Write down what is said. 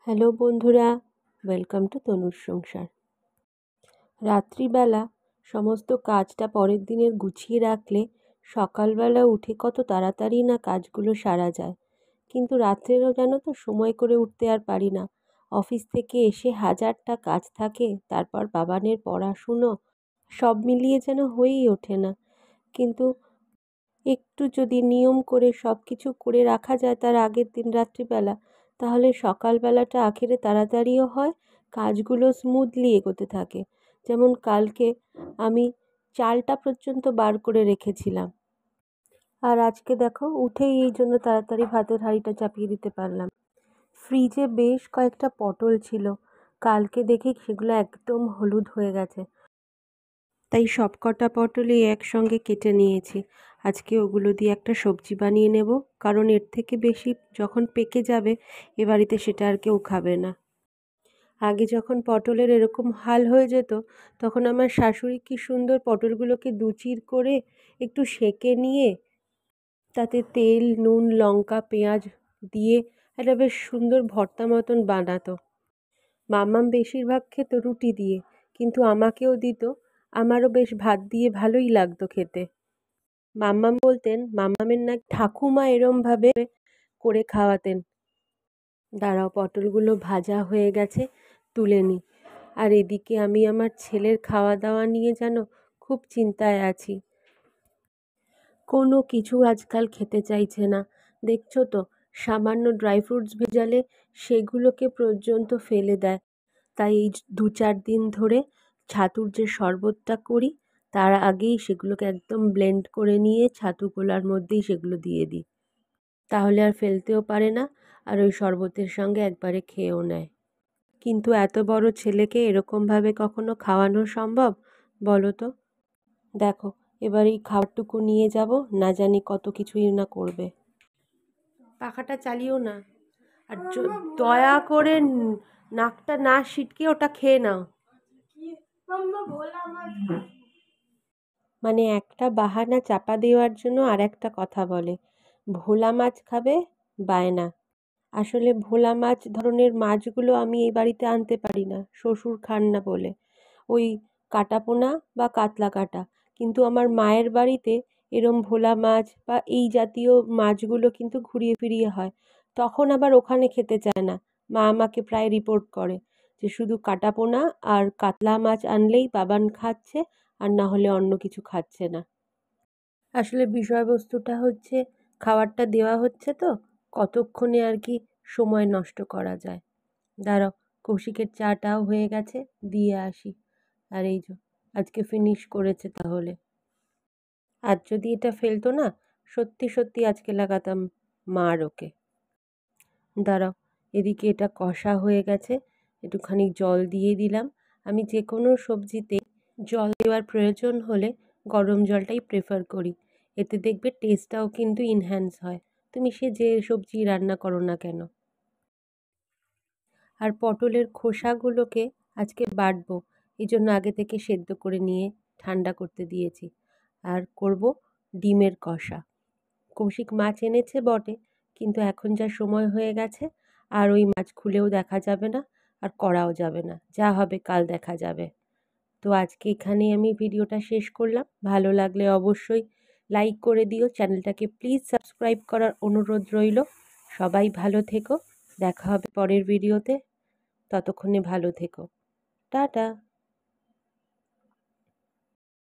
Hello বন্ধুরা, welcome to তনুর সংসার। রাত্রিবেলা সমস্ত কাজটা পরের দিনের গুছিয়ে রাখলে সকালবেলা উঠে কত তাড়াতাড়ি না কাজগুলো সারা যায়। কিন্তু রাত্রেরও জানো তো সময় করে উঠতে আর পারি না। অফিস থেকে এসে হাজারটা কাজ থাকে, তারপর বাবানের পড়াশুনো, সব মিলিয়ে যেন হয়েই ওঠে না। কিন্তু একটু যদি নিয়ম করে সব কিছু করে রাখা যায় তার আগের দিন রাত্রিবেলা, তাহলে সকালবেলাটা আখেরে তাড়াতাড়িও হয়, কাজগুলো স্মুথলি এগোতে থাকে। যেমন কালকে আমি চালটা পর্যন্ত বার করে রেখেছিলাম, আর আজকে দেখো উঠেই এই জন্য তাড়াতাড়ি ভাতের হাঁড়িটা চাপিয়ে দিতে পারলাম। ফ্রিজে বেশ কয়েকটা পটল ছিল, কালকে দেখি সেগুলো একদম হলুদ হয়ে গেছে, তাই সব কটা পটলই একসঙ্গে কেটে নিয়েছি। আজকে ওগুলো দিয়ে একটা সবজি বানিয়ে নেব, কারণ এর থেকে বেশি যখন পেকে যাবে এ বাড়িতে সেটা আর কেউ খাবে না। আগে যখন পটলের এরকম হাল হয়ে যেত, তখন আমার শাশুড়ি কি সুন্দর পটলগুলোকে দুচির করে একটু সেঁকে নিয়ে তাতে তেল, নুন, লঙ্কা, পেঁয়াজ দিয়ে একটা বেশ সুন্দর ভর্তা মতন বানাতো। মাম্মাম বেশিরভাগ খেত রুটি দিয়ে, কিন্তু আমাকেও দিত। আমারও বেশ ভাত দিয়ে ভালোই লাগতো খেতে। মাম্মাম বলতেন মাম্মামের না ঠাকুমা এরমভাবে করে খাওয়াতেন। দাঁড়াও, পটলগুলো ভাজা হয়ে গেছে, তুলে নিই। আর এদিকে আমি আমার ছেলের খাওয়া দাওয়া নিয়ে যেন খুব চিন্তায় আছি। কোনো কিছু আজকাল খেতে চাইছে না, দেখছো তো। সামান্য ড্রাই ফ্রুটস ভেজালে সেগুলোকে পর্যন্ত ফেলে দেয়। তাই এই 2-4 দিন ধরে ছাতুর যে শরবতটা করি, তার আগেই সেগুলোকে একদম ব্লেন্ড করে নিয়ে ছাতু গোলার মধ্যেই সেগুলো দিয়ে দিই। তাহলে আর ফেলতেও পারে না, আর ওই শরবতের সঙ্গে একবারে খেয়েও নেয়। কিন্তু এত বড় ছেলেকে এরকমভাবে কখনো খাওয়ানো সম্ভব বলো তো? দেখো, এবার এই খাবারটুকু নিয়ে যাব, না জানি কত কিছুই না করবে। পাখাটা চালিও না, আর দয়া করে নাকটা না সিটকে ওটা খেয়ে নাও। মানে একটা বাহানা চাপা দেওয়ার জন্য আর একটা কথা বলে। ভোলা মাছ খাবে, বায়না। আসলে ভোলা মাছ ধরনের মাছগুলো আমি এই বাড়িতে আনতে পারি না, শ্বশুর খান না বলে। ওই কাটাপোনা বা কাতলা কাটা। কিন্তু আমার মায়ের বাড়িতে এরম ভোলা মাছ বা এই জাতীয় মাছগুলো কিন্তু ঘুরিয়ে ফিরিয়ে হয়। তখন আবার ওখানে খেতে চায় না। মা আমাকে প্রায় রিপোর্ট করে যে শুধু কাটাপোনা আর কাতলা মাছ আনলেই বাবান খাচ্ছে, আর না হলে অন্য কিছু খাচ্ছে না। আসলে বিষয়বস্তুটা হচ্ছে, খাবারটা দেওয়া হচ্ছে তো, কতক্ষণে আর কি সময় নষ্ট করা যায়। দাঁড়াও, কৌশিকের চাটাও হয়ে গেছে, দিয়ে আসি। আর এই যে আজকে ফিনিশ করেছে তাহলে। আর যদি এটা ফেলতো না, সত্যি সত্যি আজকে লাগাতাম মার ওকে। দাঁড়াও, এদিকে এটা কষা হয়ে গেছে, একটুখানি জল দিয়ে দিলাম। আমি যে কোনো সবজিতে জল দেওয়ার প্রয়োজন হলে গরম জলটাই প্রেফার করি। এতে দেখবে টেস্টটাও কিন্তু ইনহ্যান্স হয়, তুমি সে যে সবজি রান্না করো না কেন। আর পটলের খোসাগুলোকে আজকে বাটবো, এই জন্য আগে থেকে সেদ্ধ করে নিয়ে ঠান্ডা করতে দিয়েছি। আর করব ডিমের কষা। কৌশিক মাছ এনেছে বটে, কিন্তু এখন যা সময় হয়ে গেছে, আর ওই মাছ খুলেও দেখা যাবে না, আর করাও যাবে না, যা হবে কাল দেখা যাবে। তো আজকে এখানেই আমি ভিডিওটা শেষ করলাম। ভালো লাগলে অবশ্যই লাইক করে দিও, চ্যানেলটাকে প্লিজ সাবস্ক্রাইব করার অনুরোধ রইল। সবাই ভালো থেকো, দেখা হবে পরের ভিডিওতে। ততক্ষণে ভালো থেকো, টাটা।